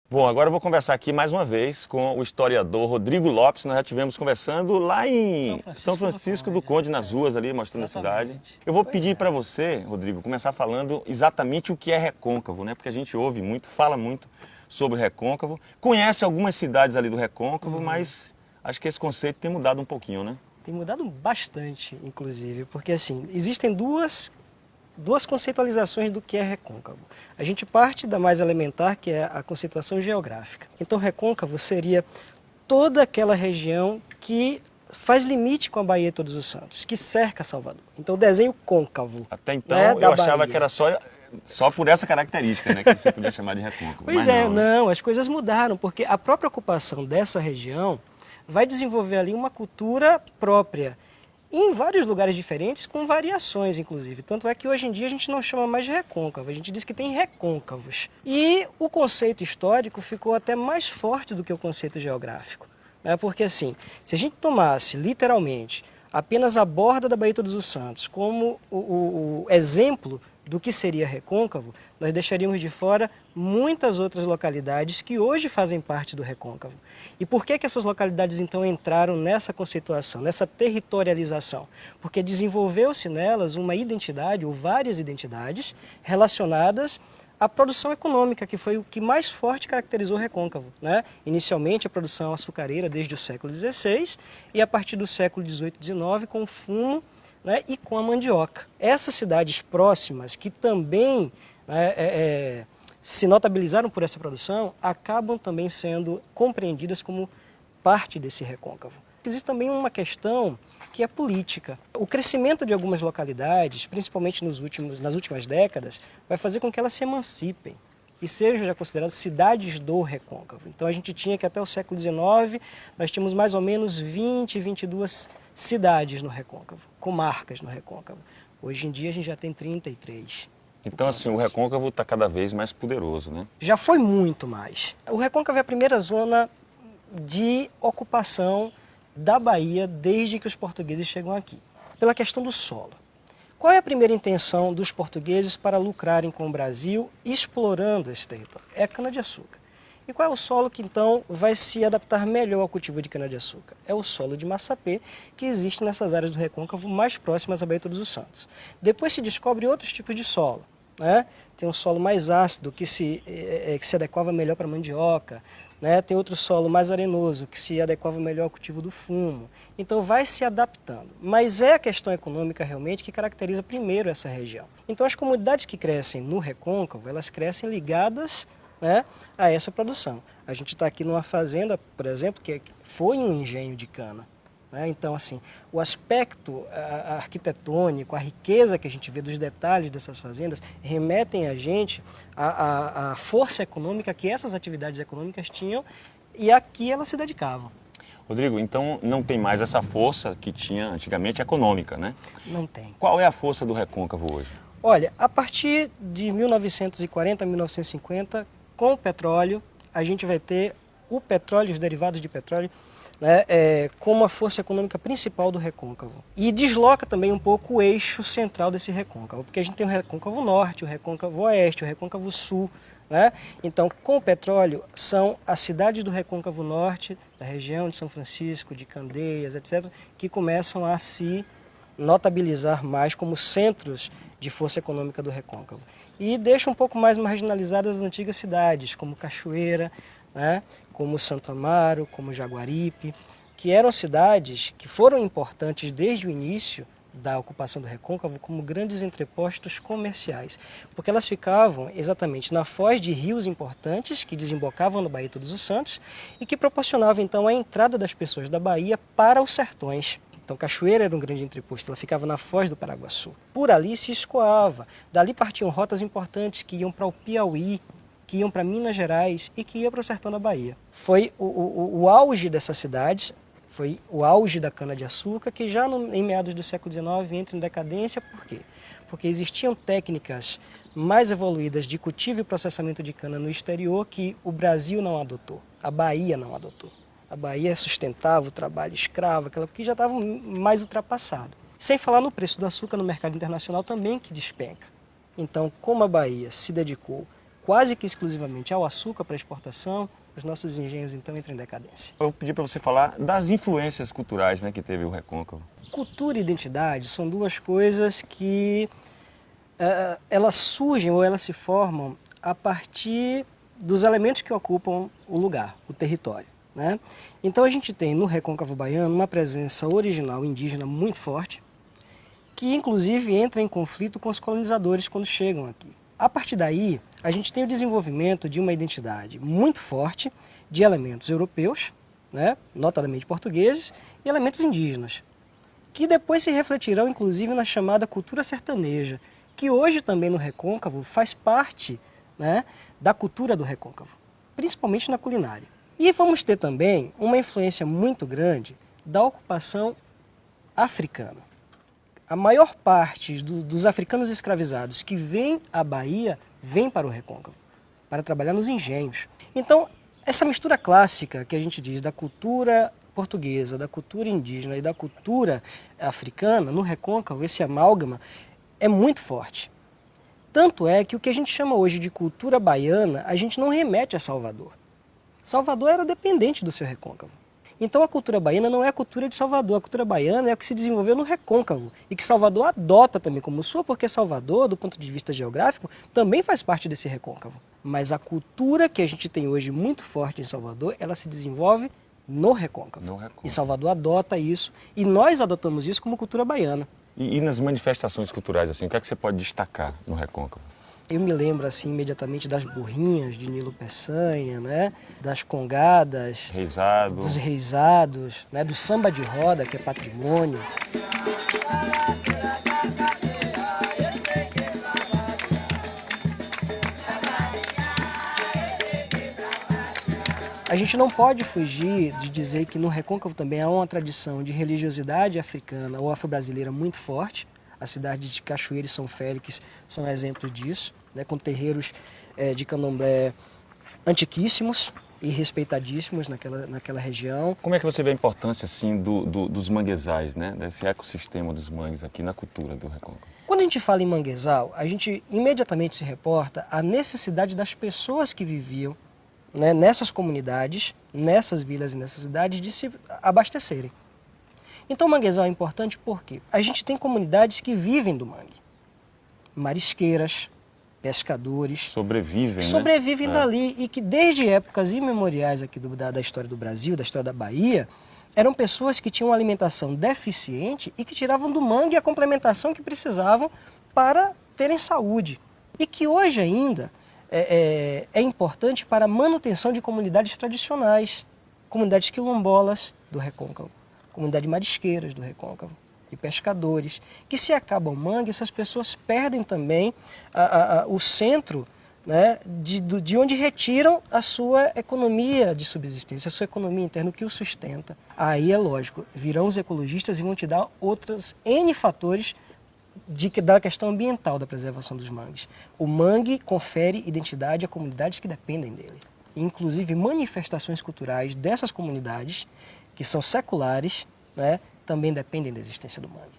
Bom, agora eu vou conversar aqui mais uma vez com o historiador Rodrigo Lopes. Nós já estivemos conversando lá em São Francisco do Conde, nas ruas ali, mostrando a cidade. Eu vou pedir para você, Rodrigo, começar falando exatamente o que é Recôncavo, né? Porque a gente ouve muito, fala muito sobre Recôncavo, conhece algumas cidades ali do Recôncavo, mas acho que esse conceito tem mudado um pouquinho, né? Tem mudado bastante, inclusive, porque assim, existem duas conceitualizações do que é recôncavo. A gente parte da mais elementar, que é a conceituação geográfica. Então, recôncavo seria toda aquela região que faz limite com a Baía de Todos os Santos, que cerca Salvador. Então, o desenho côncavo. Até então Né, eu da achava Bahia. que era só por essa característica, né, que você podia chamar de Recôncavo. Pois Mas é, não, né? não, as coisas mudaram, porque a própria ocupação dessa região vai desenvolver ali uma cultura própria, em vários lugares diferentes, com variações, inclusive. Tanto é que hoje em dia a gente não chama mais de recôncavo, a gente diz que tem recôncavos. E o conceito histórico ficou até mais forte do que o conceito geográfico. Né? Porque assim, se a gente tomasse literalmente apenas a borda da Baía de Todos os Santos como o exemplo do que seria recôncavo, nós deixaríamos de fora muitas outras localidades que hoje fazem parte do recôncavo. E por que essas localidades então entraram nessa conceituação, nessa territorialização? Porque desenvolveu-se nelas uma identidade ou várias identidades relacionadas à produção econômica, que foi o que mais forte caracterizou o recôncavo. Né? Inicialmente a produção açucareira desde o século XVI e a partir do século XVIII e XIX com o fumo, né, e com a mandioca. Essas cidades próximas, que também se notabilizaram por essa produção, acabam também sendo compreendidas como parte desse recôncavo. Existe também uma questão que é política. O crescimento de algumas localidades, principalmente nas últimas décadas, vai fazer com que elas se emancipem e sejam já consideradas cidades do recôncavo. Então a gente tinha que até o século XIX, nós tínhamos mais ou menos 20, 22 cidades no recôncavo, comarcas no recôncavo. Hoje em dia a gente já tem 33. Então, assim, o Recôncavo está cada vez mais poderoso, né? Já foi muito mais. O recôncavo é a primeira zona de ocupação da Bahia desde que os portugueses chegam aqui, pela questão do solo. Qual é a primeira intenção dos portugueses para lucrarem com o Brasil explorando esse território? É a cana-de-açúcar. E qual é o solo que então vai se adaptar melhor ao cultivo de cana-de-açúcar? É o solo de Massapê, que existe nessas áreas do recôncavo mais próximas à Baía de Todos os Santos. Depois se descobre outros tipos de solo. Né? Tem um solo mais ácido, que se adequava melhor para a mandioca. Né? Tem outro solo mais arenoso, que se adequava melhor ao cultivo do fumo. Então vai se adaptando. Mas é a questão econômica realmente que caracteriza primeiro essa região. Então as comunidades que crescem no recôncavo, elas crescem ligadas, né, a essa produção. A gente está aqui numa fazenda, por exemplo, que foi um engenho de cana. Né? Então, assim, o aspecto arquitetônico, a riqueza que a gente vê dos detalhes dessas fazendas, remetem a gente à força econômica que essas atividades econômicas tinham e a que elas se dedicavam. Rodrigo, então não tem mais essa força que tinha antigamente econômica, né? Não tem. Qual é a força do Recôncavo hoje? Olha, a partir de 1940, 1950, com o petróleo, a gente vai ter o petróleo, os derivados de petróleo, né, como a força econômica principal do recôncavo. E desloca também um pouco o eixo central desse recôncavo, porque a gente tem o recôncavo norte, o recôncavo oeste, o recôncavo sul. Né? Então, com o petróleo, são as cidades do recôncavo norte, da região de São Francisco, de Candeias, etc., que começam a se notabilizar mais como centros de força econômica do recôncavo. E deixa um pouco mais marginalizadas as antigas cidades, como Cachoeira, né, como Santo Amaro, como Jaguaripe, que eram cidades que foram importantes desde o início da ocupação do recôncavo como grandes entrepostos comerciais, porque elas ficavam exatamente na foz de rios importantes que desembocavam na Baía de Todos os Santos e que proporcionavam então a entrada das pessoas da Bahia para os sertões. Então, Cachoeira era um grande entreposto, ela ficava na foz do Paraguaçu. Por ali se escoava, dali partiam rotas importantes que iam para o Piauí, que iam para Minas Gerais e que iam para o sertão da Bahia. Foi o auge dessas cidades, foi o auge da cana-de-açúcar, que já em meados do século XIX entra em decadência. Por quê? Porque existiam técnicas mais evoluídas de cultivo e processamento de cana no exterior que o Brasil não adotou, a Bahia não adotou. A Bahia sustentava o trabalho escravo, aquela que já estava mais ultrapassado. Sem falar no preço do açúcar no mercado internacional também que despenca. Então, como a Bahia se dedicou quase que exclusivamente ao açúcar para exportação, os nossos engenhos então entram em decadência. Eu pedi para você falar das influências culturais, né, que teve o Recôncavo. Cultura e identidade são duas coisas que elas surgem ou elas se formam a partir dos elementos que ocupam o lugar, o território, né? Então a gente tem no Recôncavo Baiano uma presença original indígena muito forte, que inclusive entra em conflito com os colonizadores quando chegam aqui. A partir daí, a gente tem o desenvolvimento de uma identidade muito forte de elementos europeus, né, notadamente portugueses, e elementos indígenas, que depois se refletirão inclusive na chamada cultura sertaneja, que hoje também no Recôncavo faz parte, né, da cultura do Recôncavo, principalmente na culinária. E vamos ter também uma influência muito grande da ocupação africana. A maior parte dos africanos escravizados que vêm à Bahia, vêm para o Recôncavo, para trabalhar nos engenhos. Então, essa mistura clássica que a gente diz da cultura portuguesa, da cultura indígena e da cultura africana, no Recôncavo, esse amálgama é muito forte. Tanto é que o que a gente chama hoje de cultura baiana, a gente não remete a Salvador. Salvador era dependente do seu Recôncavo. Então a cultura baiana não é a cultura de Salvador, a cultura baiana é a que se desenvolveu no Recôncavo e que Salvador adota também como sua, porque Salvador, do ponto de vista geográfico, também faz parte desse Recôncavo. Mas a cultura que a gente tem hoje muito forte em Salvador, ela se desenvolve no Recôncavo. E Salvador adota isso e nós adotamos isso como cultura baiana. E nas manifestações culturais, assim, o que é que você pode destacar no Recôncavo? Eu me lembro assim imediatamente das burrinhas de Nilo Peçanha, né? Das congadas, dos reisados, né? Do samba de roda, que é patrimônio. A gente não pode fugir de dizer que no Recôncavo também há uma tradição de religiosidade africana ou afro-brasileira muito forte. A cidade de Cachoeira e São Félix são exemplos disso, né, com terreiros de candomblé antiquíssimos e respeitadíssimos naquela região. Como é que você vê a importância assim, dos manguezais, né, desse ecossistema dos mangues aqui na cultura do Recôncavo? Quando a gente fala em manguezal, a gente imediatamente se reporta à necessidade das pessoas que viviam, né, nessas comunidades, nessas vilas e nessas cidades, de se abastecerem. Então o manguezal é importante porque a gente tem comunidades que vivem do mangue. Marisqueiras, pescadores. Sobrevivem dali e que desde épocas imemoriais aqui da história do Brasil, da história da Bahia, eram pessoas que tinham uma alimentação deficiente e que tiravam do mangue a complementação que precisavam para terem saúde. E que hoje ainda é importante para a manutenção de comunidades tradicionais, comunidades quilombolas do Recôncavo, comunidades marisqueiras do Recôncavo e pescadores, que se acaba o mangue, essas pessoas perdem também o centro, né, de onde retiram a sua economia de subsistência, a sua economia interna, o que o sustenta. Aí é lógico, virão os ecologistas e vão te dar outros N fatores da questão ambiental da preservação dos mangues. O mangue confere identidade a comunidades que dependem dele. Inclusive manifestações culturais dessas comunidades, que são seculares, né, também dependem da existência do mangue.